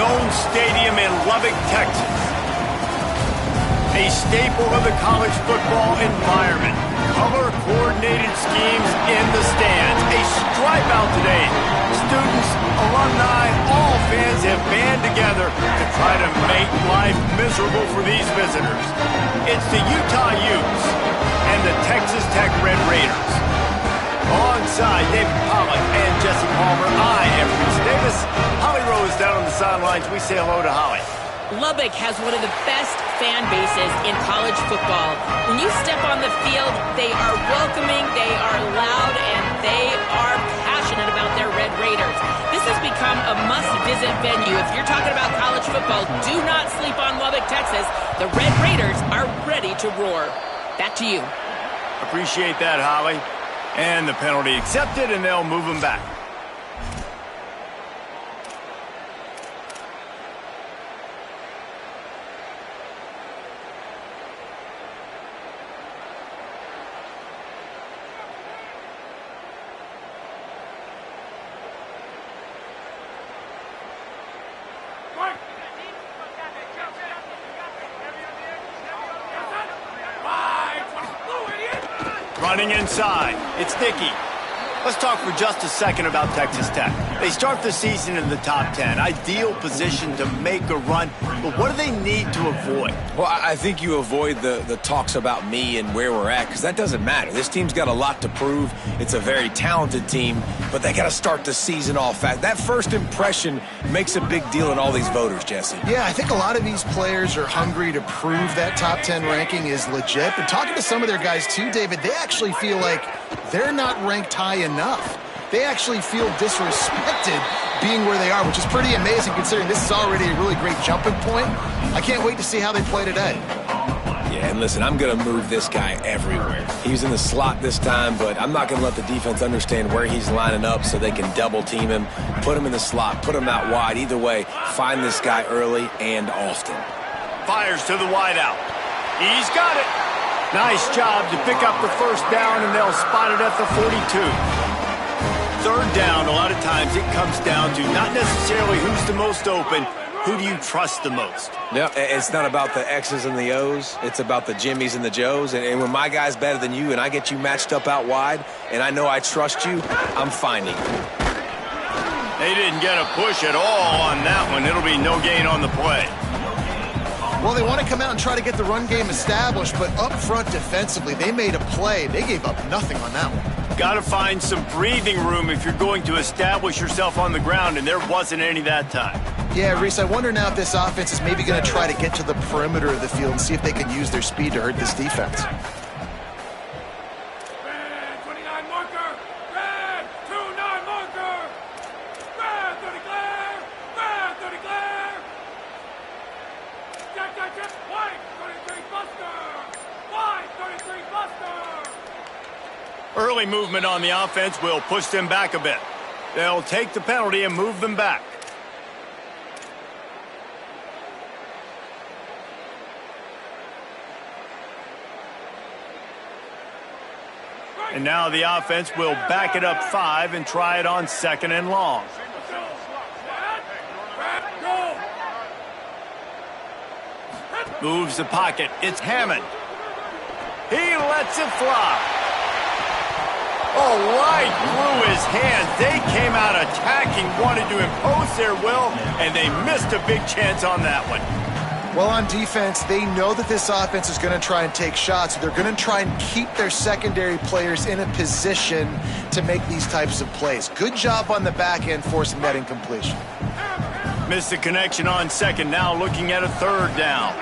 Jones Stadium in Lubbock, Texas. A staple of the college football environment. Color-coordinated schemes in the stands. A stripe out today. Students, alumni, all fans have band together to try to make life miserable for these visitors. It's the Utah Utes and the Texas Tech Red Raiders. Alongside David Pollack and Jesse Palmer, I am Reese Davis. Holly Rose down on the sidelines. We say hello to Holly. Lubbock has one of the best fan bases in college football. When you step on the field, they are welcoming, they are loud, and they are passionate about their Red Raiders. This has become a must-visit venue. If you're talking about college football, do not sleep on Lubbock, Texas. The Red Raiders are ready to roar. Back to you. Appreciate that, Holly. And the penalty accepted, and they'll move him back. Running inside, it's Dickey. Let's talk for just a second about Texas Tech. They start the season in the top 10. Ideal position to make a run, but what do they need to avoid? Well, I think you avoid the talks about me and where we're at, because that doesn't matter. This team's got a lot to prove. It's a very talented team, but they got to start the season off fast. That first impression makes a big deal in all these voters, Jesse. Yeah, I think a lot of these players are hungry to prove that top 10 ranking is legit. But talking to some of their guys too, David, they actually feel like they're not ranked high enough. They actually feel disrespected being where they are, which is pretty amazing considering this is already a really great jumping point. I can't wait to see how they play today. Yeah, and listen, I'm going to move this guy everywhere. He's in the slot this time, but I'm not going to let the defense understand where he's lining up so they can double team him, put him in the slot, put him out wide. Either way, find this guy early and often. Fires to the wideout. He's got it. Nice job to pick up the first down, and they'll spot it at the 42. Third down, a lot of times it comes down to not necessarily who's the most open, who do you trust the most? Yeah, it's not about the X's and the O's. It's about the Jimmies and the Joes. And when my guy's better than you and I get you matched up out wide and I know I trust you, I'm finding you. They didn't get a push at all on that one. It'll be no gain on the play. Well, they want to come out and try to get the run game established, but up front defensively, they made a play. They gave up nothing on that one. Got to find some breathing room if you're going to establish yourself on the ground, and there wasn't any that time. Yeah, Reese, I wonder now if this offense is maybe going to try to get to the perimeter of the field and see if they can use their speed to hurt this defense. Early movement on the offense will push them back a bit. They'll take the penalty and move them back. And now the offense will back it up 5 and try it on 2nd and long. Moves the pocket. It's Hammond. He lets it fly. Oh, right through his hands. They came out attacking, wanted to impose their will, and they missed a big chance on that one. Well, on defense, they know that this offense is going to try and take shots. So they're going to try and keep their secondary players in a position to make these types of plays. Good job on the back end forcing that incompletion. Missed the connection on 2nd, now looking at a 3rd down.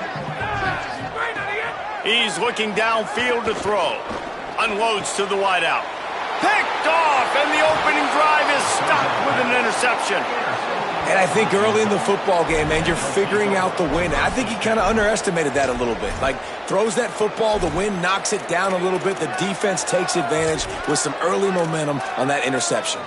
He's looking downfield to throw. Unloads to the wideout. Picked off, and the opening drive is stopped with an interception. And I think early in the football game, man, you're figuring out the wind. I think he kind of underestimated that a little bit. Like, throws that football, the wind knocks it down a little bit. The defense takes advantage with some early momentum on that interception.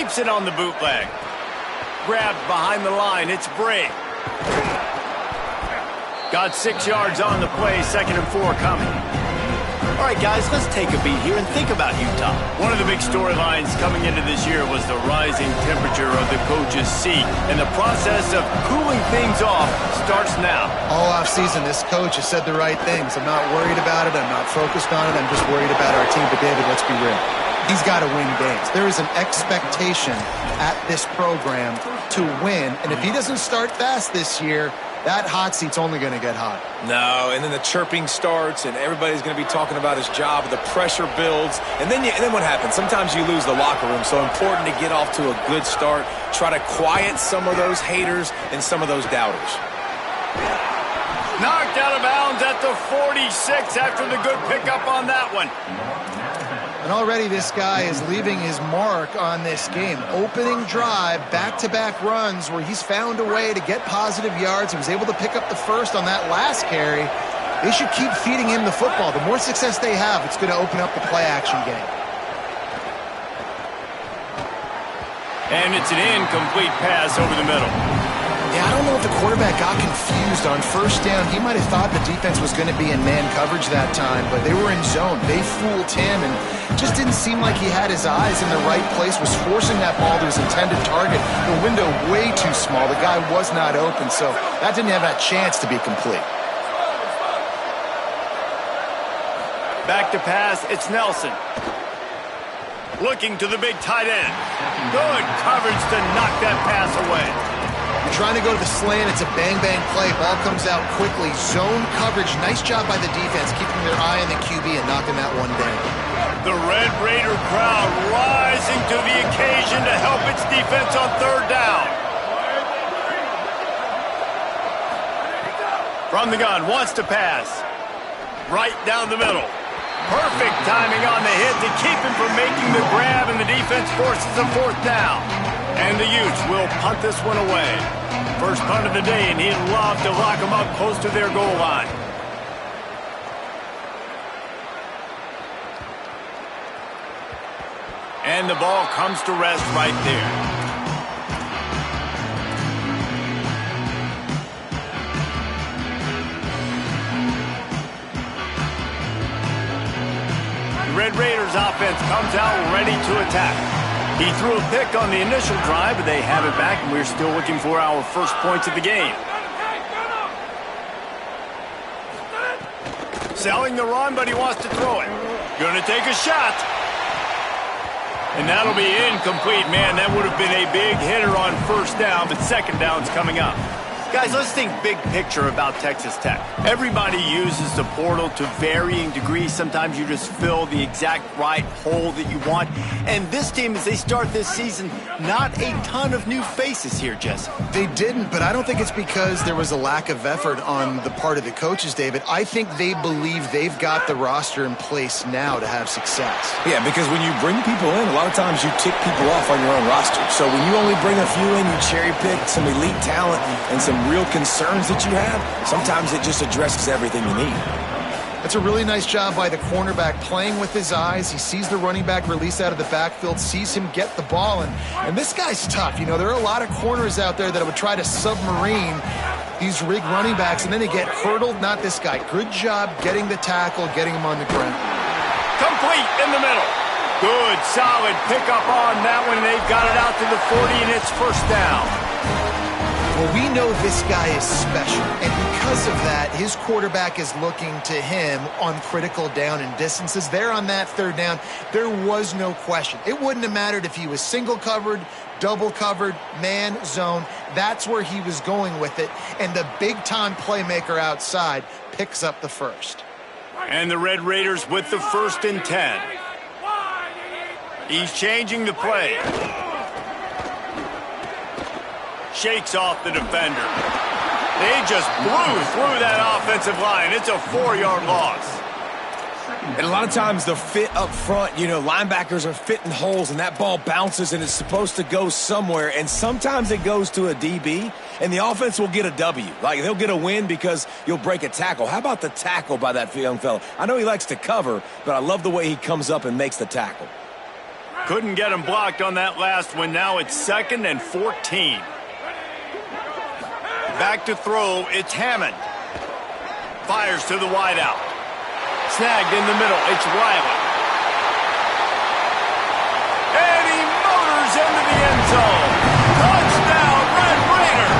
keeps it on the bootleg. Grabbed behind the line. It's Bray. Got 6 yards on the play. 2nd and 4 coming. All right, guys, let's take a beat here and think about Utah. One of the big storylines coming into this year was the rising temperature of the coach's seat, and the process of cooling things off starts now. All offseason, this coach has said the right things. I'm not worried about it. I'm not focused on it. I'm just worried about our team. But, David, let's be real. He's got to win games. There is an expectation at this program to win, and if he doesn't start fast this year, that hot seat's only going to get hot. No, and then the chirping starts, and everybody's going to be talking about his job. The pressure builds, and then what happens? Sometimes you lose the locker room. So important to get off to a good start. Try to quiet some of those haters and some of those doubters. Knocked out of bounds at the 46 after the good pickup on that one. And already this guy is leaving his mark on this game. Opening drive, back-to-back runs where he's found a way to get positive yards. He was able to pick up the first on that last carry. They should keep feeding him the football. The more success they have, it's going to open up the play-action game. And it's an incomplete pass over the middle. Yeah, I don't know if the quarterback got confused on first down. He might have thought the defense was going to be in man coverage that time, but they were in zone. They fooled him and just didn't seem like he had his eyes in the right place, was forcing that ball to his intended target. The window way too small. The guy was not open, so that didn't have that chance to be complete. Back to pass, it's Nelson. Looking to the big tight end. Good coverage to knock that pass away. You're trying to go to the slant. It's a bang-bang play. Ball comes out quickly. Zone coverage. Nice job by the defense, keeping their eye on the QB and knocking that one down. The Red Raider crowd rising to the occasion to help its defense on 3rd down. From the gun, wants to pass. Right down the middle. Perfect timing on the hit to keep him from making the grab, and the defense forces a 4th down. And the Utes will punt this one away. First punt of the day, and he'd love to lock them up close to their goal line. And the ball comes to rest right there. The Red Raiders offense comes out ready to attack. He threw a pick on the initial drive, but they have it back, and we're still looking for our first points of the game. Selling the run, but he wants to throw it. Going to take a shot. And that'll be incomplete. Man, that would have been a big hitter on 1st down, but 2nd down's coming up. Guys, let's think big picture about Texas Tech. Everybody uses the portal to varying degrees. Sometimes you just fill the exact right hole that you want. And this team, as they start this season, not a ton of new faces here, Jesse. They didn't, but I don't think it's because there was a lack of effort on the part of the coaches, David. I think they believe they've got the roster in place now to have success. Yeah, because when you bring people in, a lot of times you tick people off on your own roster. So when you only bring a few in, you cherry pick some elite talent and some real concerns that you have, sometimes it just addresses everything you need. That's a really nice job by the cornerback, playing with his eyes. He sees the running back release out of the backfield, sees him get the ball, and this guy's tough. You know, there are a lot of corners out there that would try to submarine these rig running backs, and then they get hurdled. Not this guy. Good job getting the tackle, getting him on the ground. Complete in the middle. Good, solid pickup on that one. They've got it out to the 40, and it's 1st down. Well, we know this guy is special, and because of that, his quarterback is looking to him on critical down and distances. There on that 3rd down, there was no question. It wouldn't have mattered if he was single covered, double covered, man, zone. That's where he was going with it, and the big-time playmaker outside picks up the first. And the Red Raiders with the 1st and 10. He's changing the play. Shakes off the defender. They just blew through that offensive line. It's a 4-yard loss. And a lot of times the fit up front, you know, linebackers are fitting holes and that ball bounces and it's supposed to go somewhere. And sometimes it goes to a DB and the offense will get a W. Like they'll get a win because you'll break a tackle. How about the tackle by that young fella? I know he likes to cover, but I love the way he comes up and makes the tackle. Couldn't get him blocked on that last one. Now it's 2nd and 14. Back to throw, it's Hammond. Fires to the wideout. Snagged in the middle, it's Riley. And he motors into the end zone. Touchdown, Red Raider!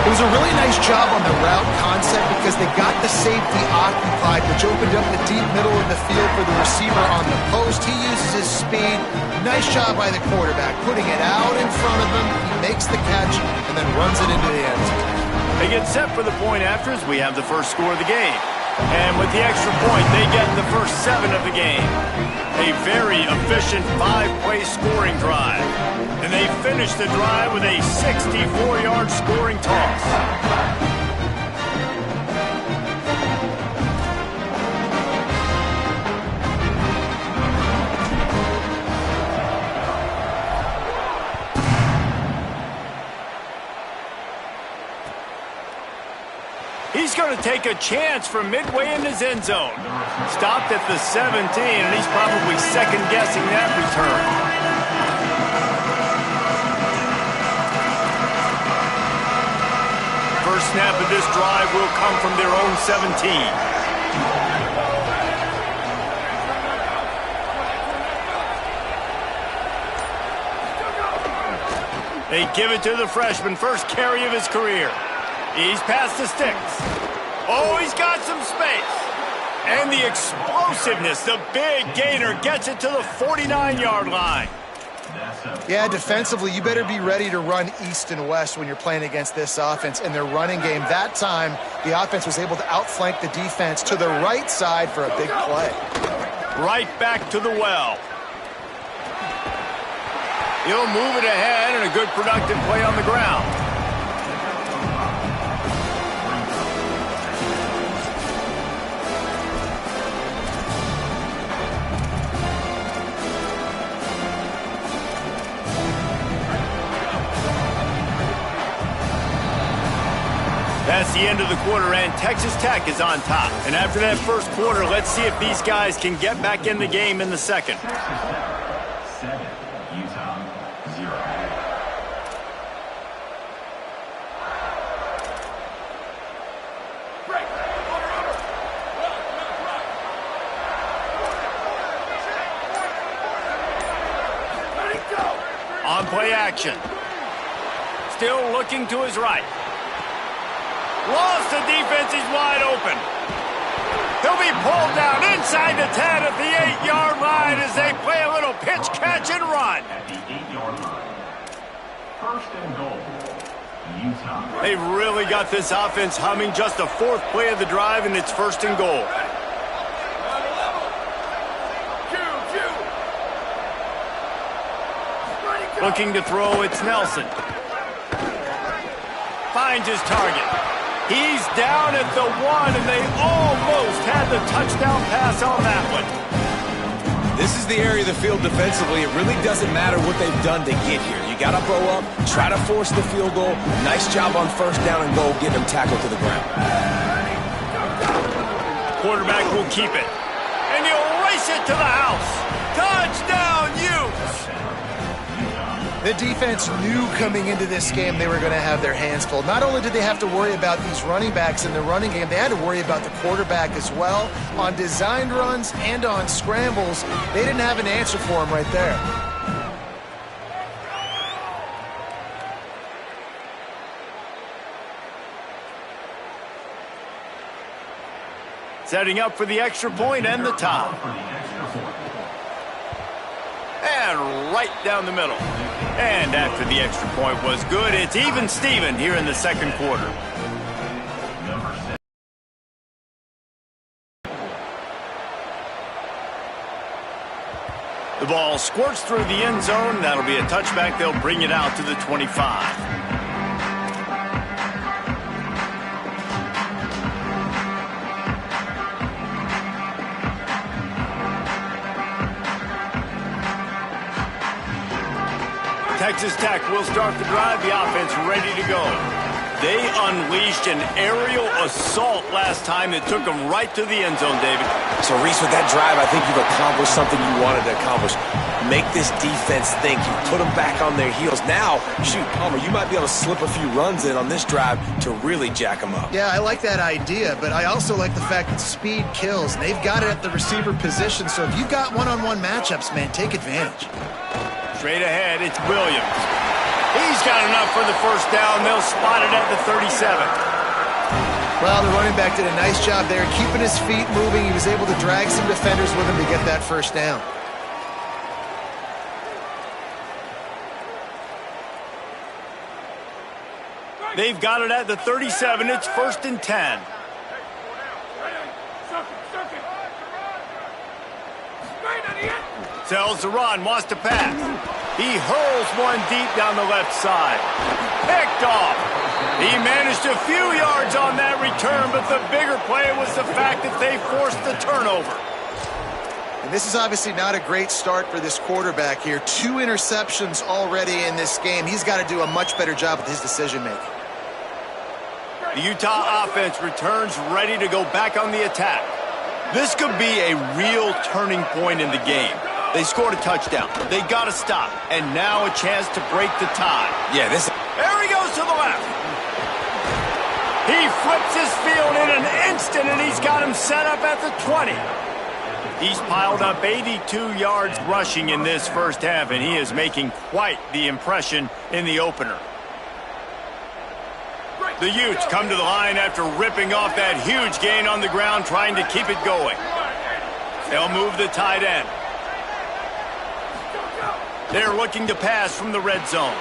It was a really nice job on the route concept because they got the safety occupied, which opened up the deep middle of the field for the receiver on the post. He uses his speed. Nice job by the quarterback, putting it out in front of him. He makes the catch and then runs it into the end zone. They get set for the point after as we have the first score of the game. And with the extra point, they get the first 7 of the game. A very efficient 5-play scoring drive. And they finish the drive with a 64-yard scoring toss. He's going to take a chance from midway in his end zone. Stopped at the 17, and he's probably second-guessing that return. First snap of this drive will come from their own 17. They give it to the freshman, first carry of his career. He's past the sticks. Oh, he's got some space. And the explosiveness, the big gainer gets it to the 49-yard line. Yeah, defensively, you better be ready to run east and west when you're playing against this offense. In their running game, that time, the offense was able to outflank the defense to the right side for a big play. Right back to the well. He'll move it ahead and a good productive play on the ground. That's the end of the quarter, and Texas Tech is on top. And after that first quarter, let's see if these guys can get back in the game in the second. Texas Tech 7, Utah 0. On play action. Still looking to his right. Lost the defense, he's wide open. He'll be pulled down inside the 10 at the 8-yard line as they play a little pitch, catch, and run. At the 8-yard line. First and goal, Utah. They've really got this offense humming. Just the 4th play of the drive, and it's first and goal. Looking to throw, it's Nelson. Finds his target. He's down at the 1, and they almost had the touchdown pass on that one. This is the area of the field defensively. It really doesn't matter what they've done to get here. You got to bow up, try to force the field goal. Nice job on first down and goal, getting them tackled to the ground. Quarterback will keep it, and he'll race it to the house. Touchdown, Utes! The defense knew coming into this game they were going to have their hands full. Not only did they have to worry about these running backs in the running game, they had to worry about the quarterback as well. On designed runs and on scrambles, they didn't have an answer for him right there. Setting up for the extra point and the tie. And right down the middle. And after the extra point was good, it's even Steven here in the second quarter. The ball squirts through the end zone. That'll be a touchback. They'll bring it out to the 25. Texas Tech will start the drive. The offense ready to go. They unleashed an aerial assault last time that took them right to the end zone, David. So, Reese, with that drive, I think you've accomplished something you wanted to accomplish. Make this defense think. You put them back on their heels. Now, shoot, Palmer, you might be able to slip a few runs in on this drive to really jack them up. Yeah, I like that idea, but I also like the fact that speed kills. They've got it at the receiver position, so if you've got one-on-one matchups, man, take advantage. Straight ahead, it's Williams. He's got enough for the first down. They'll spot it at the 37. Well, the running back did a nice job there, keeping his feet moving. He was able to drag some defenders with him to get that first down. They've got it at the 37. It's 1st and 10. Tells the run, wants to pass. He hurls one deep down the left side. Picked off. He managed a few yards on that return, but the bigger play was the fact that they forced the turnover. And this is obviously not a great start for this quarterback here. 2 interceptions already in this game. He's got to do a much better job with his decision-making. The Utah offense returns ready to go back on the attack. This could be a real turning point in the game. They scored a touchdown. They got to stop. And now a chance to break the tie. Yeah, this... There he goes to the left. He flips his field in an instant, and he's got him set up at the 20. He's piled up 82 yards rushing in this first half, and he is making quite the impression in the opener. The Utes come to the line after ripping off that huge gain on the ground, trying to keep it going. They'll move the tight end. They're looking to pass from the red zone.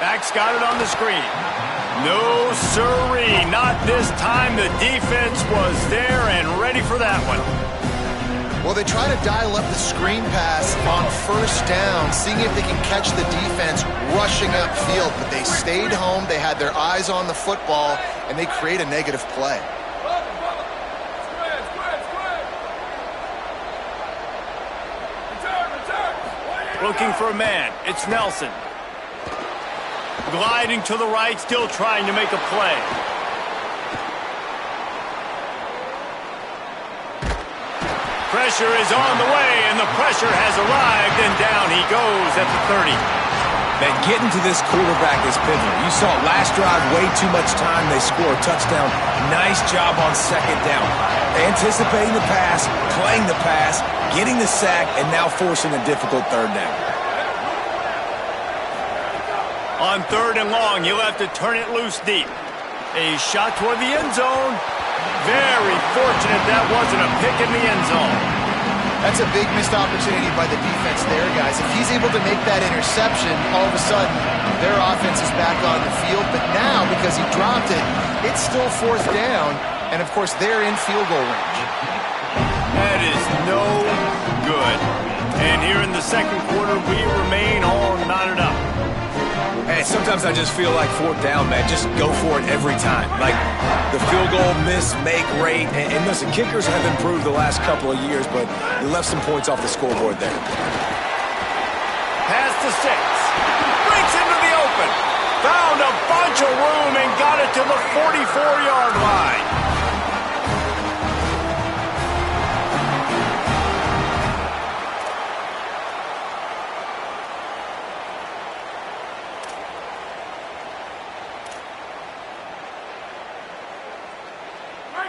Back's got it on the screen. No siree, not this time. The defense was there and ready for that one. Well, they try to dial up the screen pass on first down, seeing if they can catch the defense rushing upfield, but they stayed home, they had their eyes on the football, and they create a negative play. Looking for a man. It's Nelson. Gliding to the right, still trying to make a play. Pressure is on the way, and the pressure has arrived, and down he goes at the 30. Man, getting to this quarterback is pivotal. You saw last drive, way too much time. They score a touchdown. Nice job on second down. Anticipating the pass, playing the pass, getting the sack, and now forcing a difficult third down. On 3rd and long, he'll have to turn it loose deep. A shot toward the end zone. Very fortunate that wasn't a pick in the end zone. That's a big missed opportunity by the defense there, guys. If he's able to make that interception, all of a sudden, their offense is back on the field. But now, because he dropped it, it's still 4th down. And, of course, they're in field goal range. That is no good. And here in the second quarter, we remain all knotted up. Hey, sometimes I just feel like 4th down, man. Just go for it every time. Like the field goal miss-make rate. And listen, kickers have improved the last couple of years, but you left some points off the scoreboard there. Pass to 6. Breaks into the open. Found a bunch of room and got it to the 44-yard line.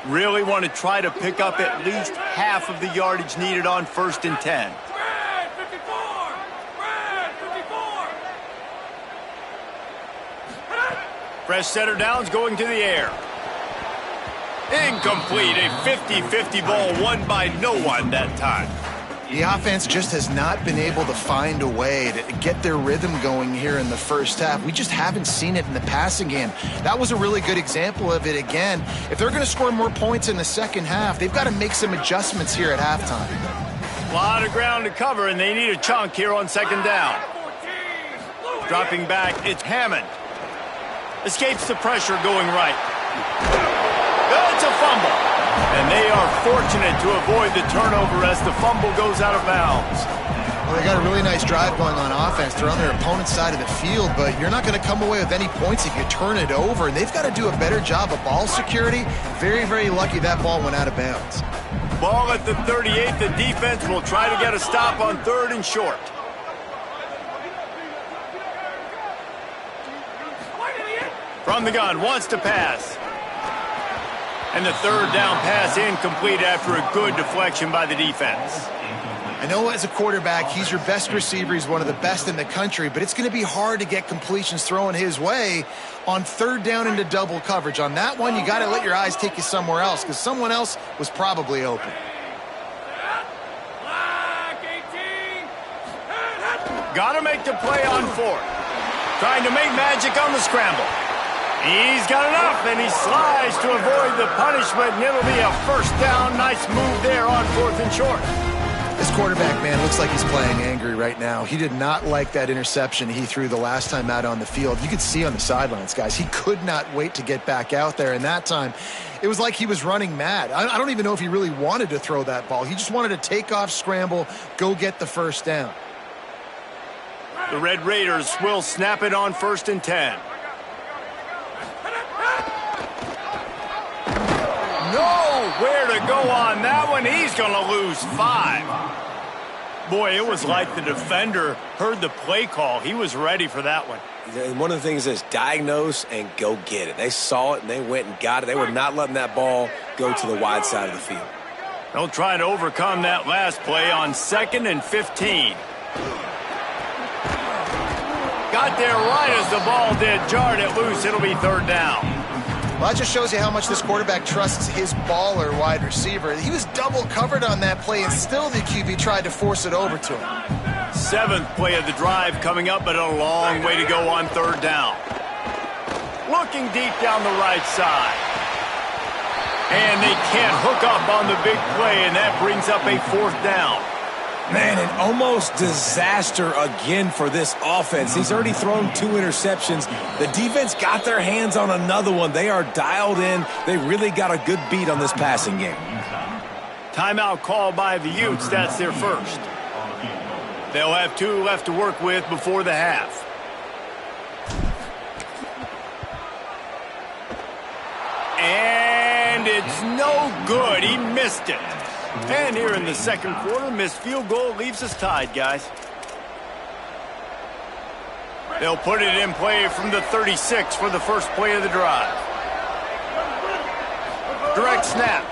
Really want to try to pick up at least half of the yardage needed on 1st and 10. Fresh setter downs going to the air. Incomplete. A 50-50 ball won by no one that time. The offense just has not been able to find a way to get their rhythm going here in the first half. We just haven't seen it in the passing game. That was a really good example of it again. If they're going to score more points in the second half, they've got to make some adjustments here at halftime. A lot of ground to cover, and they need a chunk here on 2nd down. Dropping back, it's Hammond. Escapes the pressure going right. It's a fumble. And they are fortunate to avoid the turnover as the fumble goes out of bounds. Well, they got a really nice drive going on offense. They're on their opponent's side of the field, but you're not going to come away with any points if you turn it over. And they've got to do a better job of ball security. Very, very lucky that ball went out of bounds. Ball at the 38. The defense will try to get a stop on 3rd and short. From the gun, wants to pass. And the 3rd down pass incomplete after a good deflection by the defense. I know as a quarterback, he's your best receiver. He's one of the best in the country, but it's going to be hard to get completions thrown his way on 3rd down into double coverage. On that one, you got to let your eyes take you somewhere else because someone else was probably open. Got to make the play on 4th. Trying to make magic on the scramble. He's got enough, and he slides to avoid the punishment, and it'll be a 1st down. Nice move there on 4th and short. This quarterback, man, looks like he's playing angry right now. He did not like that interception he threw the last time out on the field. You could see on the sidelines, guys, he could not wait to get back out there. And that time, it was like he was running mad. I don't even know if he really wanted to throw that ball. He just wanted to take off, scramble, go get the 1st down. The Red Raiders will snap it on 1st and 10. Nowhere to go on that one. He's going to lose 5. Boy, it was like the defender heard the play call. He was ready for that one. And one of the things is diagnose and go get it. They saw it and they went and got it. They were not letting that ball go to the wide side of the field. They'll try to overcome that last play on 2nd and 15. Got there right as the ball did. Jarred it loose. It'll be 3rd down. Well, that just shows you how much this quarterback trusts his baller wide receiver. He was double covered on that play, and still the QB tried to force it over to him. 7th play of the drive coming up, but a long way to go on 3rd down. Looking deep down the right side. And they can't hook up on the big play, and that brings up a 4th down. Man, an almost disaster again for this offense. He's already thrown 2 interceptions. The defense got their hands on another one. They are dialed in. They really got a good beat on this passing game. Timeout called by the Utes. That's their 1st. They'll have 2 left to work with before the half. And it's no good. He missed it. And here in the 2nd quarter, missed field goal leaves us tied, guys. They'll put it in play from the 36 for the 1st play of the drive. Direct snap.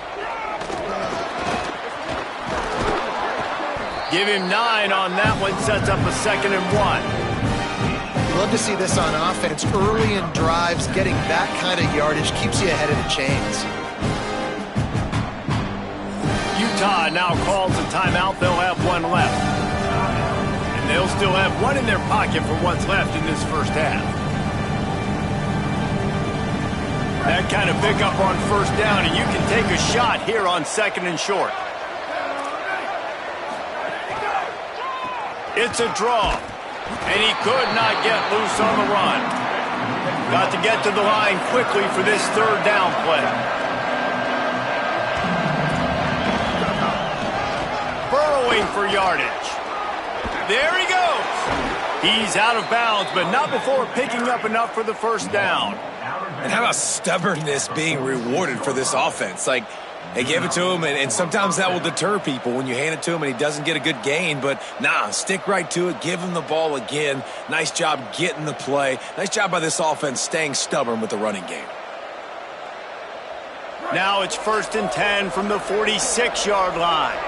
Give him 9 on that one, sets up a 2nd and 1. You love to see this on offense. Early in drives, getting that kind of yardage keeps you ahead of the chains. Utah now calls a timeout. They'll have 1 left. And they'll still have 1 in their pocket for what's left in this 1st half. That kind of pickup on 1st down, and you can take a shot here on 2nd and short. It's a draw, and he could not get loose on the run. Got to get to the line quickly for this 3rd down play. Burrowing for yardage. There he goes. He's out of bounds, but not before picking up enough for the 1st down. And how about stubbornness being rewarded for this offense? Like, they give it to him, and sometimes that will deter people when you hand it to him and he doesn't get a good gain. But, nah, stick right to it. Give him the ball again. Nice job getting the play. Nice job by this offense staying stubborn with the running game. Now it's 1st and 10 from the 46-yard line.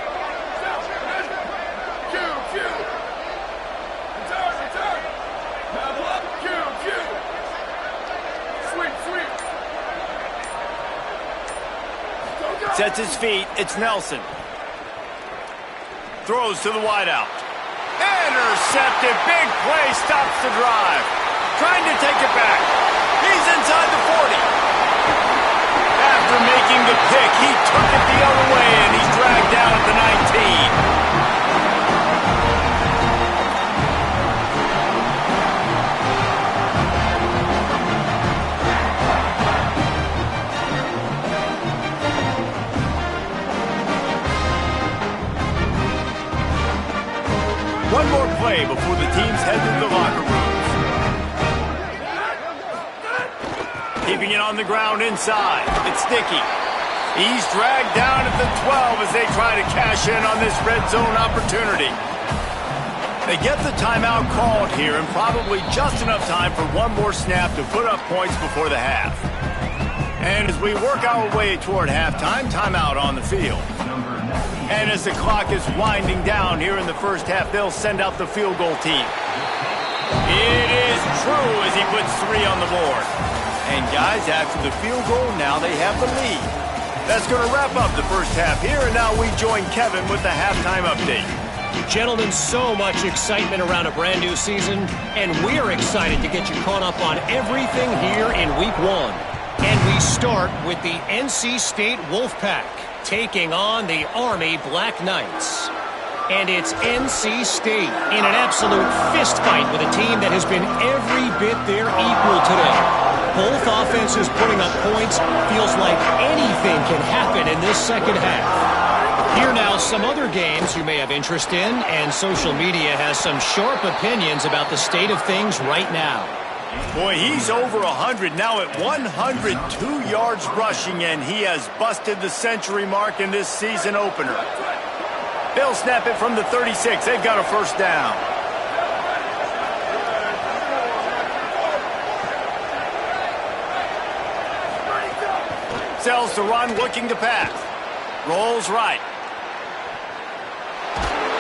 Sets his feet. It's Nelson. Throws to the wideout. Intercepted. Big play. Stops the drive. Trying to take it back. He's inside the 40. After making the pick, he took it the other way, and he's dragged down at the 19. on the ground inside. It's Dickey. He's dragged down at the 12 as they try to cash in on this red zone opportunity. They get the timeout called here, and probably just enough time for one more snap to put up points before the half. And as we work our way toward halftime, timeout on the field. And as the clock is winding down here in the first half, they'll send out the field goal team. It is true as he puts 3 on the board. And guys, after the field goal, now they have the lead. That's going to wrap up the first half here, and now we join Kevin with the halftime update. Gentlemen, so much excitement around a brand new season, and we're excited to get you caught up on everything here in Week 1. And we start with the NC State Wolfpack taking on the Army Black Knights. And it's NC State in an absolute fistfight with a team that has been every bit their equal today. Both offenses putting up points. Feels like anything can happen in this second half. Here now, some other games you may have interest in, and social media has some sharp opinions about the state of things right now. Boy, he's over 100 now at 102 yards rushing, and he has busted the century mark in this season opener. They'll snap it from the 36. They've got a first down. Sells to run, looking to pass. Rolls right.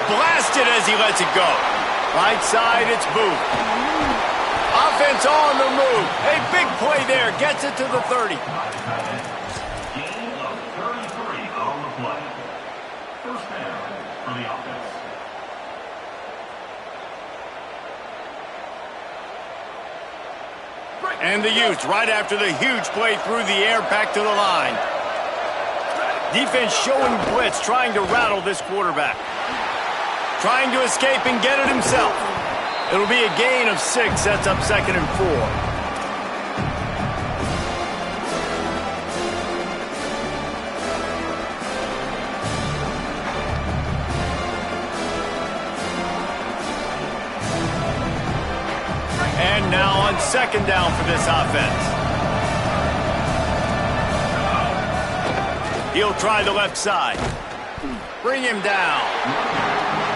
Blasted as he lets it go. Right side, it's Booth. Offense on the move. A big play there. Gets it to the 30. Gain of 33 on the play. First down for the offense. And the Utes right after the huge play through the air back to the line. Defense showing blitz, trying to rattle this quarterback. Trying to escape and get it himself. It'll be a gain of 6, sets up 2nd and 4. And now on 2nd down for this offense. He'll try the left side. Bring him down.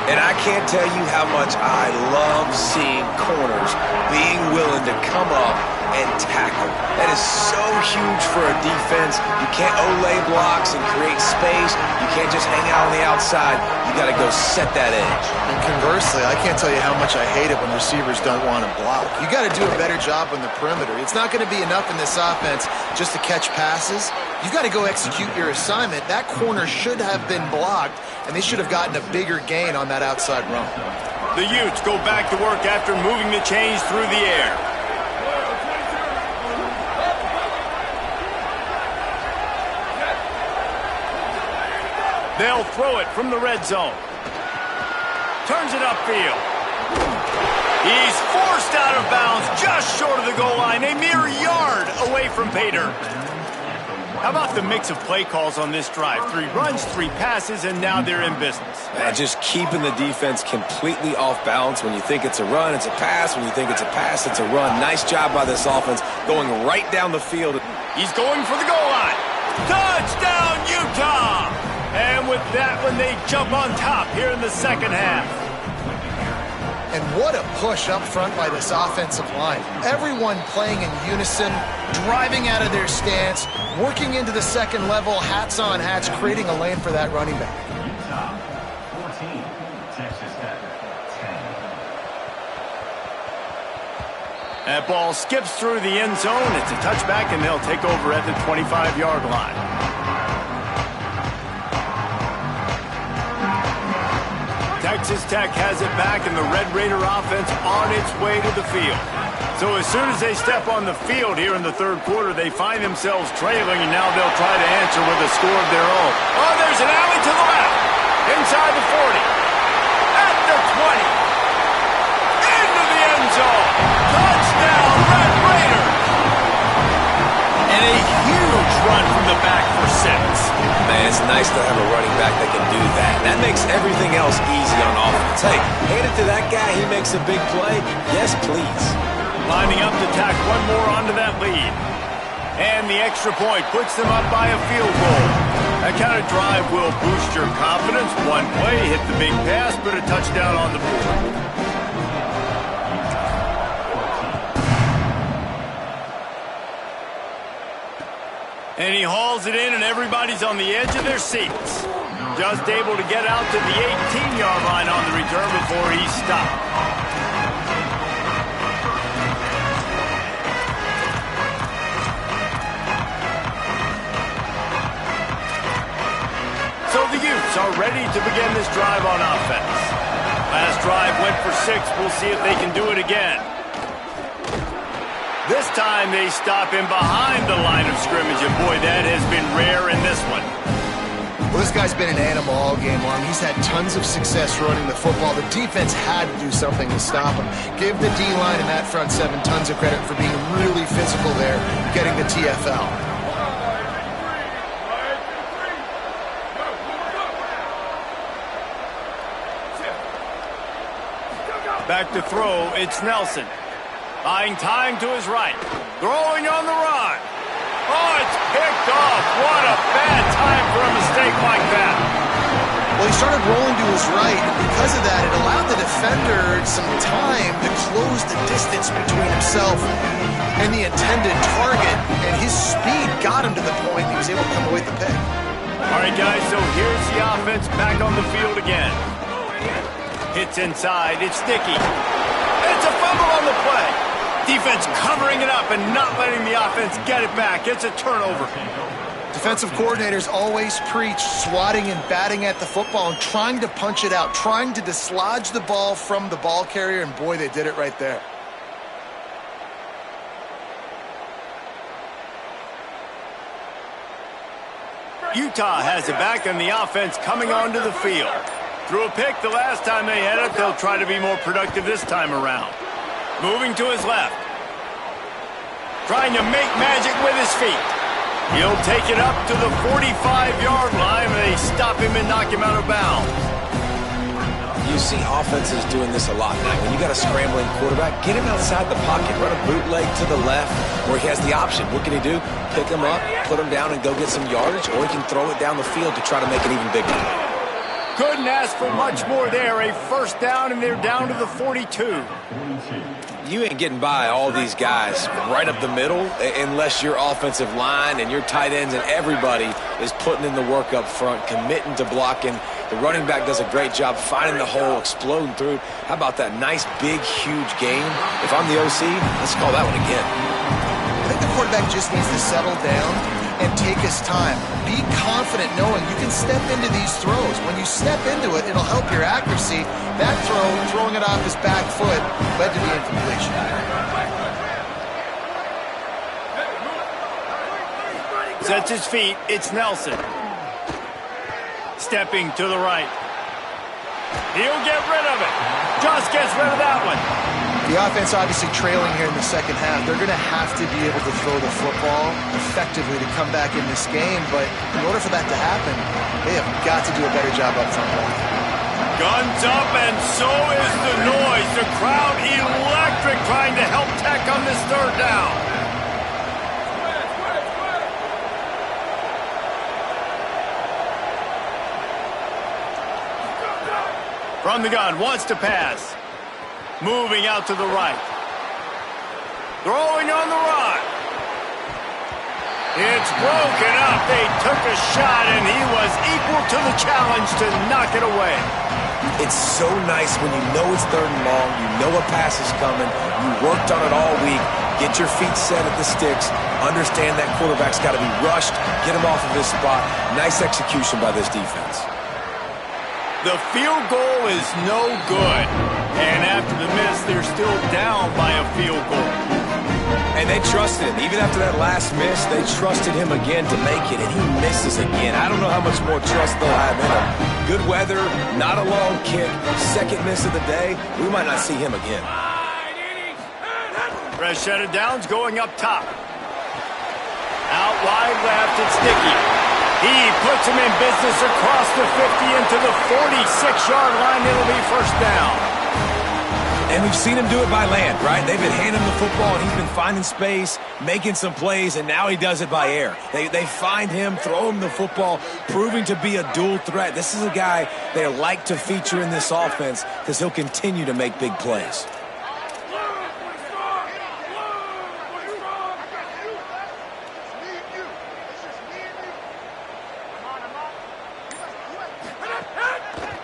And I can't tell you how much I love seeing corners being willing to come up and tackle. That is so huge for a defense. You can't Olay blocks and create space. You can't just hang out on the outside. You got to go set that edge. And conversely, I can't tell you how much I hate it when receivers don't want to block. You got to do a better job on the perimeter. It's not going to be enough in this offense just to catch passes. You got to go execute your assignment. That corner should have been blocked, and they should have gotten a bigger gain on that outside run. The Utes go back to work after moving the chains through the air. They'll throw it from the red zone. Turns it upfield. He's forced out of bounds just short of the goal line, a mere yard away from Pater. How about the mix of play calls on this drive? 3 runs, 3 passes, and now they're in business. Just keeping the defense completely off balance. When you think it's a run, it's a pass. When you think it's a pass, it's a run. Nice job by this offense going right down the field. He's going for the goal line. Touchdown, Utah! And with that one, they jump on top here in the second half. And what a push up front by this offensive line. Everyone playing in unison, driving out of their stance, working into the second level, hats on hats, creating a lane for that running back. Utah 14, Texas Tech 10. That ball skips through the end zone. It's a touchback, and they'll take over at the 25-yard line. Texas Tech has it back, and the Red Raider offense on its way to the field. So as soon as they step on the field here in the third quarter, they find themselves trailing, and now they'll try to answer with a score of their own. Oh, there's an alley to the left. Inside the 40. At the 20. Into the end zone. Touchdown, Red Raiders. And a huge run from the back for 6. Man, it's nice to have a running back that can do that. That makes everything else easy on offense. Hey, hand it to that guy, he makes a big play. Yes, please. Lining up to tack one more onto that lead. And the extra point puts them up by a field goal. That kind of drive will boost your confidence. One play, hit the big pass, put a touchdown on the board. And he hauls it in, and everybody's on the edge of their seats. Just able to get out to the 18-yard line on the return before he stopped. So the Utes are ready to begin this drive on offense. Last drive went for 6. We'll see if they can do it again. This time they stop him behind the line of scrimmage, and boy, that has been rare in this one. Well, this guy's been an animal all game long. He's had tons of success running the football. The defense had to do something to stop him. Give the D-line and that front seven tons of credit for being really physical there, getting the TFL. Back to throw, it's Nelson. Buying time to his right. Throwing on the run. Oh, it's picked off. What a bad time for a mistake like that. Well, he started rolling to his right, and because of that, it allowed the defender some time to close the distance between himself and the intended target, and his speed got him to the point he was able to come away with the pick. All right, guys, so here's the offense back on the field again. Hits inside. It's Dickey. It's a fumble on the play. Defense covering it up and not letting the offense get it back. It's a turnover. Defensive coordinators always preach swatting and batting at the football and trying to punch it out, trying to dislodge the ball from the ball carrier, and boy, they did it right there. Utah has it back, and the offense coming onto the field. Threw a pick the last time they had it. They'll try to be more productive this time around. Moving to his left. Trying to make magic with his feet. He'll take it up to the 45-yard line, and they stop him and knock him out of bounds. You see offenses doing this a lot now. When you got a scrambling quarterback, get him outside the pocket, run a bootleg to the left where he has the option. What can he do? Pick him up, put him down, and go get some yardage, or he can throw it down the field to try to make it even bigger. Couldn't ask for much more there. A first down, and they're down to the 42. You ain't getting by all these guys right up the middle unless your offensive line and your tight ends and everybody is putting in the work up front, committing to blocking. The running back does a great job finding the hole, exploding through. How about that nice, big, huge game? If I'm the OC, let's call that one again. I think the quarterback just needs to settle down and take his time. Be confident knowing you can step into these throws. When you step into it, it'll help your accuracy. That throw, throwing it off his back foot, led to the incompletion. Sets his feet. It's Nelson. Stepping to the right. He'll get rid of it. Just gets rid of that one. The offense obviously trailing here in the second half. They're going to have to be able to throw the football effectively to come back in this game, but in order for that to happen, they have got to do a better job up front. Guns up, and so is the noise. The crowd electric, trying to help Tech on this third down. From the gun, wants to pass. Moving out to the right. Throwing on the run. It's broken up. They took a shot, and he was equal to the challenge to knock it away. It's so nice when you know it's third and long, you know a pass is coming, you worked on it all week, get your feet set at the sticks, understand that quarterback's got to be rushed, get him off of his spot. Nice execution by this defense. The field goal is no good. And after the miss, they're still down by a field goal. And they trusted him. Even after that last miss, they trusted him again to make it, and he misses again. I don't know how much more trust they'll have in him. Good weather, not a long kick, second miss of the day. We might not see him again. Fresh set of downs going up top. Out wide left, it's Dickey. He puts him in business across the 50 into the 46-yard line. It'll be first down. And we've seen him do it by land, right? They've been handing him the football, and he's been finding space, making some plays, and now he does it by air. They find him, throw him the football, proving to be a dual threat. This is a guy they like to feature in this offense because he'll continue to make big plays.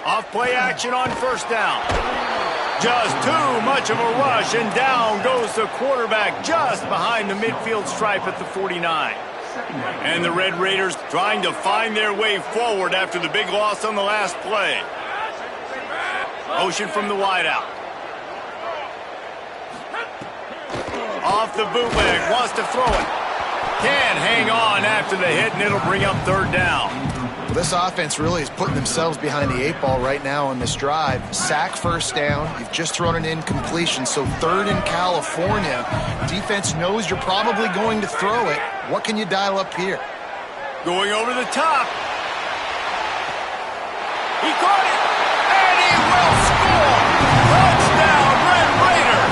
Off-play action on first down. Just too much of a rush, and down goes the quarterback just behind the midfield stripe at the 49. And the Red Raiders trying to find their way forward after the big loss on the last play. Motion from the wideout. Off the bootleg, wants to throw it. Can't hang on after the hit, and it'll bring up third down. Well, this offense really is putting themselves behind the 8 ball right now on this drive. Sack first down. You've just thrown an incompletion, so third in California. Defense knows you're probably going to throw it. What can you dial up here? Going over the top. He caught it, and he will score. Touchdown, Red Raider.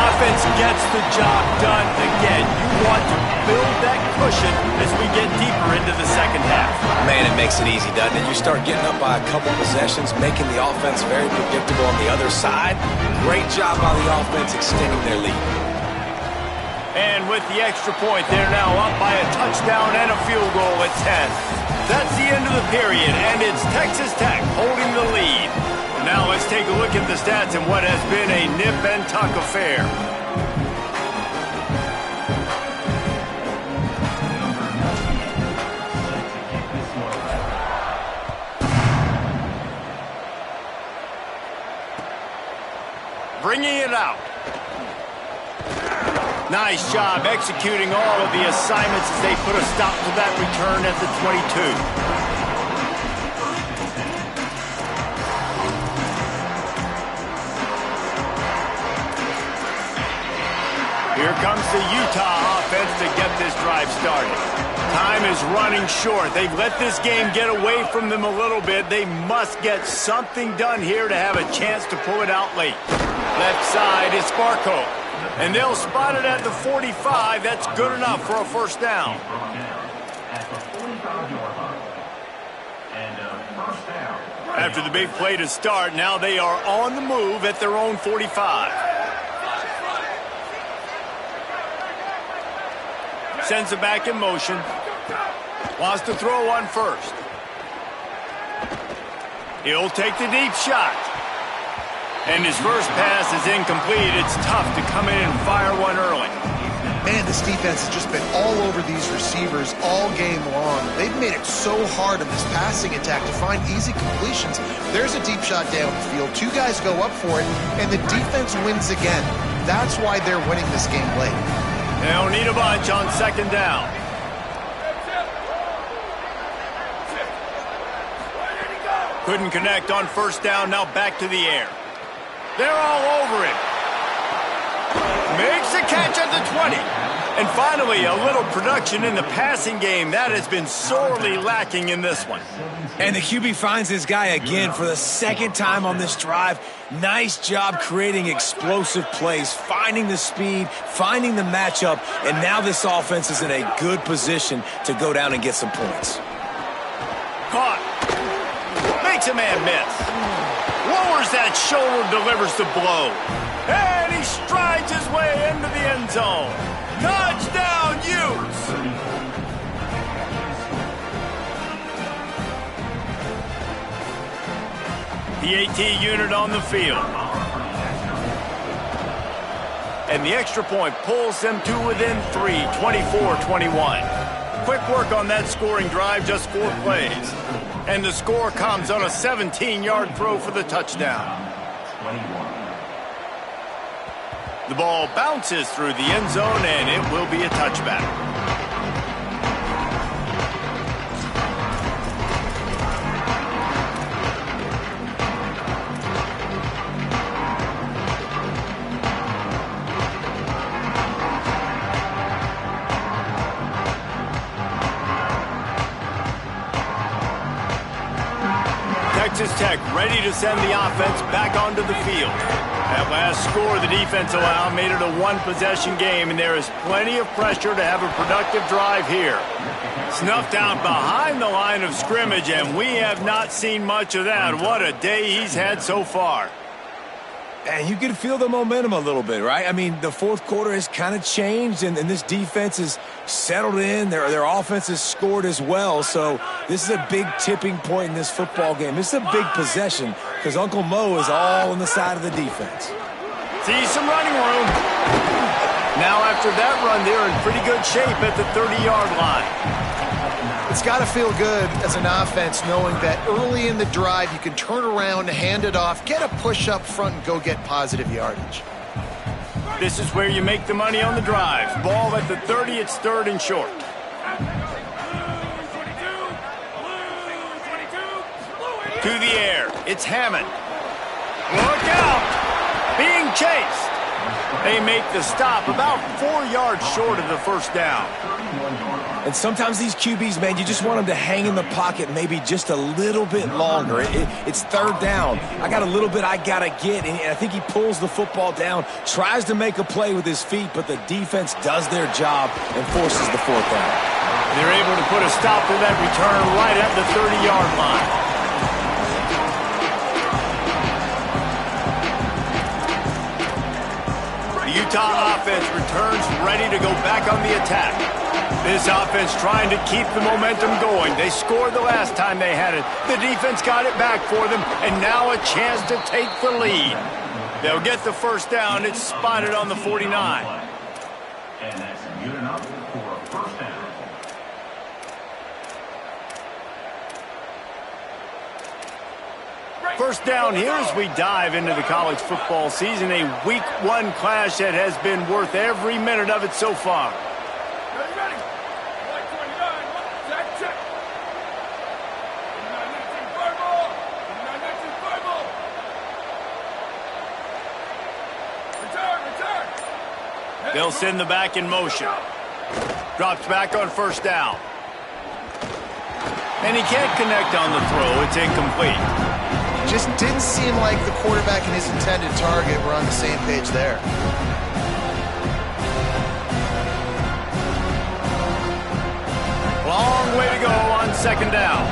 Offense gets the job done again. You want to build that cushion as we get deeper into the second half. Man, it makes it easy, doesn't it? You start getting up by a couple possessions, making the offense very predictable on the other side. Great job by the offense extending their lead. And with the extra point, they're now up by a touchdown and a field goal at 10. That's the end of the period, and it's Texas Tech holding the lead. Now let's take a look at the stats in what has been a nip-and-tuck affair. Bringing it out. Nice job executing all of the assignments as they put a stop to that return at the 22. Here comes the Utah offense to get this drive started. Time is running short. They've let this game get away from them a little bit. They must get something done here to have a chance to pull it out late. Left side is Sparko. And they'll spot it at the 45. That's good enough for a first down. After the big play to start, now they are on the move at their own 45. Sends it back in motion. Wants to throw one first. He'll take the deep shot. And his first pass is incomplete. It's tough to come in and fire one early. Man, this defense has just been all over these receivers all game long. They've made it so hard in this passing attack to find easy completions. There's a deep shot down the field. 2 guys go up for it, and the defense wins again. That's why they're winning this game late. They'll need a bunch on second down. Couldn't connect on first down. Now back to the air. They're all over him. Makes a catch at the 20. And finally, a little production in the passing game. That has been sorely lacking in this one. And the QB finds this guy again for the second time on this drive. Nice job creating explosive plays, finding the speed, finding the matchup, and now this offense is in a good position to go down and get some points. Caught. Makes a man miss. Lowers that shoulder, delivers the blow. And he strides his way into the end zone. Touchdown, Utes! The AT unit on the field. And the extra point pulls them to within 3, 24-21. Quick work on that scoring drive, just 4 plays. And the score comes on a 17-yard throw for the touchdown. The ball bounces through the end zone, and it will be a touchback. Texas Tech ready to send the offense back onto the field. That last score the defense allowed made it a one-possession game, and there is plenty of pressure to have a productive drive here. Snuffed out behind the line of scrimmage, and we have not seen much of that. What a day he's had so far. And you can feel the momentum a little bit, right? I mean, the fourth quarter has kind of changed, and this defense is settled in. Their offense has scored as well, so this is a big tipping point in this football game. This is a big possession because Uncle Mo is all on the side of the defense. See some running room. Now after that run, they're in pretty good shape at the 30-yard line. It's got to feel good as an offense knowing that early in the drive you can turn around, hand it off, get a push up front, and go get positive yardage. This is where you make the money on the drives. Ball at the 30, it's third and short. To the air, it's Hammond. Look out! Being chased. They make the stop about 4 yards short of the first down. And sometimes these QBs, man, you just want them to hang in the pocket maybe just a little bit longer. It's third down. I got a little bit I got to get, and I think he pulls the football down, tries to make a play with his feet, but the defense does their job and forces the fourth down. They're able to put a stop to that return right at the 30-yard line. The Utah offense returns ready to go back on the attack. This offense trying to keep the momentum going. They scored the last time they had it. The defense got it back for them, and now a chance to take the lead. They'll get the first down. It's spotted on the 49. And that's good enough for a first down. First down here as we dive into the college football season. A week one clash that has been worth every minute of it so far. They'll send the back in motion. Drops back on first down. And he can't connect on the throw. It's incomplete. Just didn't seem like the quarterback and his intended target were on the same page there. Long way to go on second down.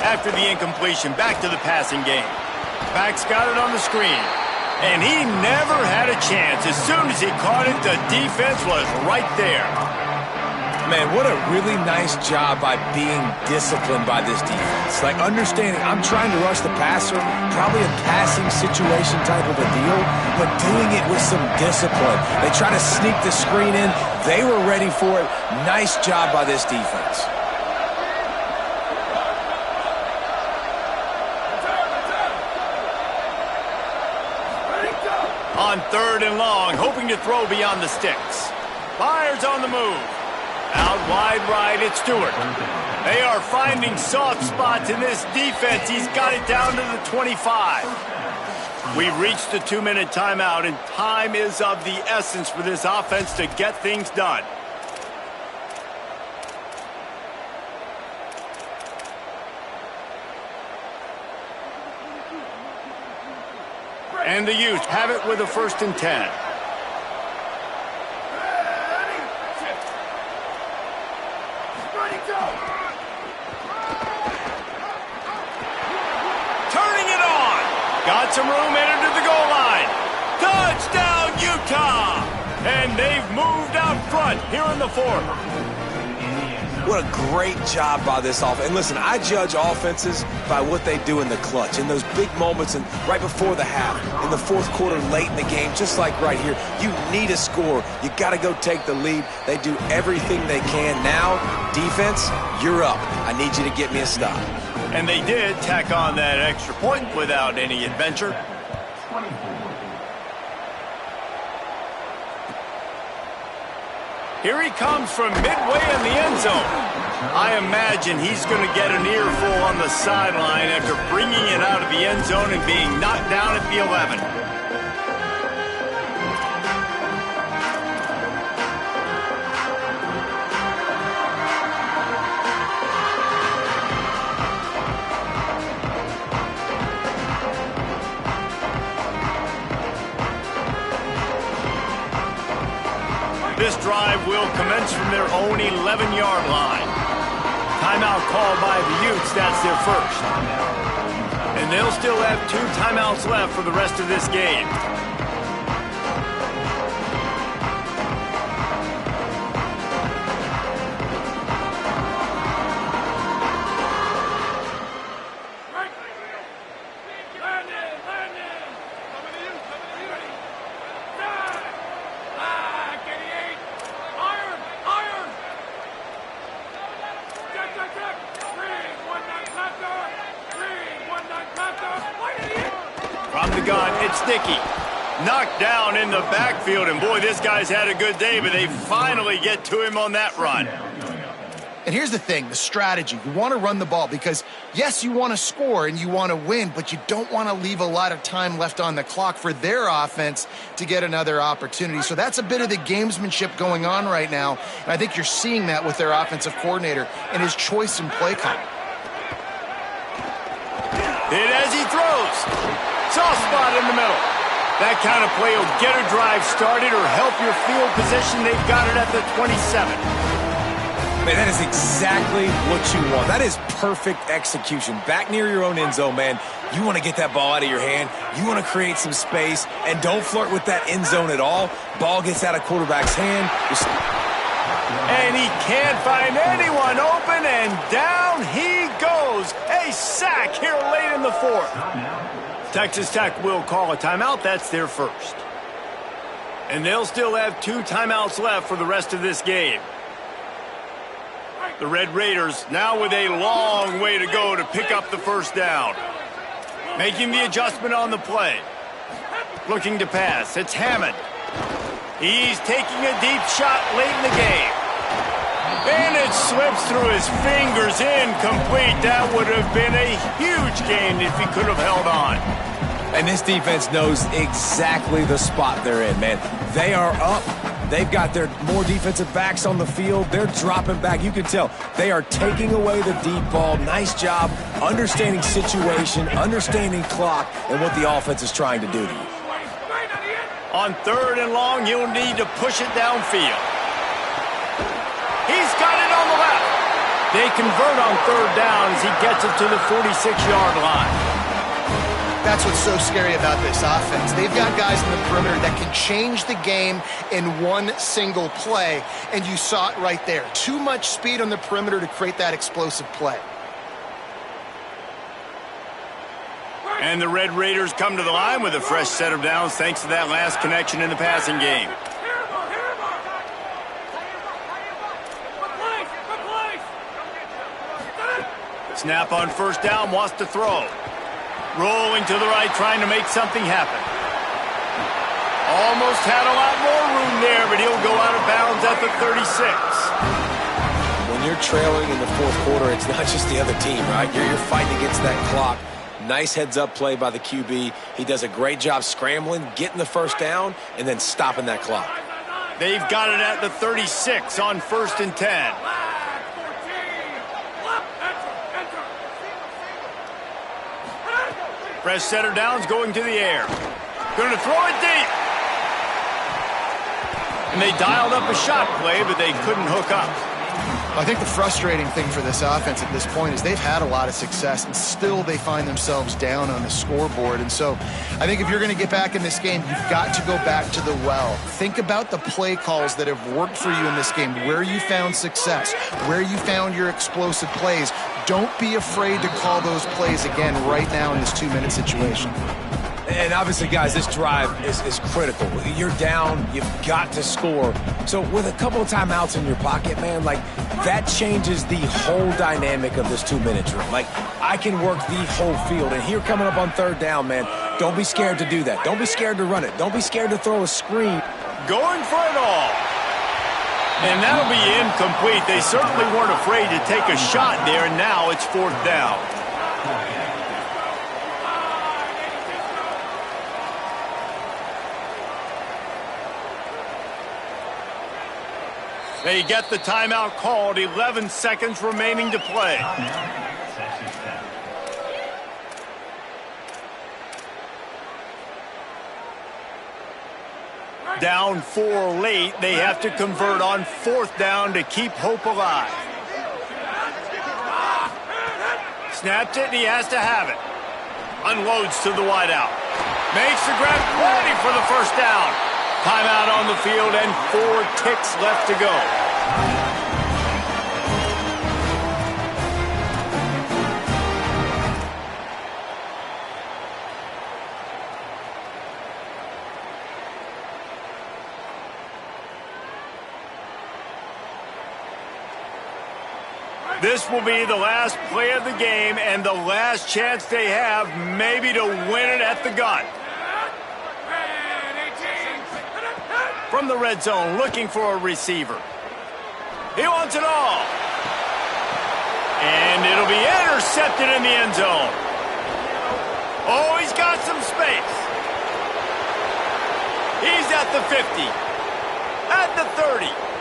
After the incompletion, back to the passing game. Back's got it on the screen. And he never had a chance. As soon as he caught it, the defense was right there. Man, what a really nice job by being disciplined by this defense. Like, understanding I'm trying to rush the passer, probably a passing situation type of a deal, but doing it with some discipline. They try to sneak the screen in. They were ready for it. Nice job by this defense. On third and long, hoping to throw beyond the sticks. Fires on the move. Out wide right, it's Stewart. They are finding soft spots in this defense. He's got it down to the 25. We've reached the 2-minute timeout, and time is of the essence for this offense to get things done. And the Utes have it with a 1st and 10. Turning it on. Got some room, entered to the goal line. Touchdown, Utah! And they've moved out front here in the 4th. What a great job by this offense. And listen, I judge offenses by what they do in the clutch, in those big moments and right before the half, in the fourth quarter, late in the game, just like right here. You need a score. You got to go take the lead. They do everything they can. Now, defense, you're up. I need you to get me a stop. And they did tack on that extra point without any adventure. 24. Here he comes from midway in the end zone. I imagine he's going to get an earful on the sideline after bringing it out of the end zone and being knocked down at the 11. drive will commence from their own 11-yard line. Timeout called by the Utes. That's their first. And they'll still have 2 timeouts left for the rest of this game. From the gun, it's Dickey. Knocked down in the backfield, and boy, this guy's had a good day, but they finally get to him on that run. And here's the thing, the strategy. You want to run the ball because, yes, you want to score and you want to win, but you don't want to leave a lot of time left on the clock for their offense to get another opportunity. So that's a bit of the gamesmanship going on right now, and I think you're seeing that with their offensive coordinator and his choice in play call. Hit as he throws. Soft spot in the middle. That kind of play will get a drive started or help your field position. They've got it at the 27. Man, that is exactly what you want. That is perfect execution. Back near your own end zone, man. You want to get that ball out of your hand. You want to create some space, and don't flirt with that end zone at all. Ball gets out of quarterback's hand. And he can't find anyone open, and down he goes. A sack here late in the 4th. Texas Tech will call a timeout. That's their first. And they'll still have 2 timeouts left for the rest of this game. The Red Raiders now with a long way to go to pick up the first down. Making the adjustment on the play. Looking to pass. It's Hammond. He's taking a deep shot late in the game. And it slips through his fingers, incomplete. That would have been a huge gain if he could have held on. And this defense knows exactly the spot they're in, man. They are up. They've got their more defensive backs on the field. They're dropping back. You can tell they are taking away the deep ball. Nice job understanding situation, understanding clock, and what the offense is trying to do to you. On 3rd and long, you'll need to push it downfield. He's got it on the left. They convert on 3rd down as he gets it to the 46-yard line. That's what's so scary about this offense. They've got guys in the perimeter that can change the game in one single play, and you saw it right there. Too much speed on the perimeter to create that explosive play. And the Red Raiders come to the line with a fresh set of downs thanks to that last connection in the passing game. Snap on 1st down, wants to throw. Rolling to the right, trying to make something happen. Almost had a lot more room there, but he'll go out of bounds at the 36. When you're trailing in the 4th quarter, it's not just the other team, right? You're fighting against that clock. Nice heads-up play by the QB. He does a great job scrambling, getting the 1st down, and then stopping that clock. They've got it at the 36 on 1st and 10. Fresh set of downs going to the air. Going to throw it deep. And they dialed up a shot play, but they couldn't hook up. I think the frustrating thing for this offense at this point is they've had a lot of success, and still they find themselves down on the scoreboard. And so I think if you're going to get back in this game, you've got to go back to the well. Think about the play calls that have worked for you in this game, where you found success, where you found your explosive plays. Don't be afraid to call those plays again right now in this 2-minute situation. And obviously, guys, this drive is critical. You're down. You've got to score. So with a couple of timeouts in your pocket, man, like, that changes the whole dynamic of this 2-minute drill. Like, I can work the whole field. And here coming up on 3rd down, man, don't be scared to do that. Don't be scared to run it. Don't be scared to throw a screen. Going for it all. And that'll be incomplete. They certainly weren't afraid to take a shot there, and now it's 4th down. They get the timeout called. 11 seconds remaining to play. Down 4 late, they have to convert on 4th down to keep hope alive. Snapped it, and he has to have it. Unloads to the wideout. Makes the grab, ready for the first down. Timeout on the field and 4 ticks left to go. This will be the last play of the game and the last chance they have maybe to win it at the gun. From the red zone, looking for a receiver. He wants it all. And it'll be intercepted in the end zone. Oh, he's got some space. He's at the 50, at the 30.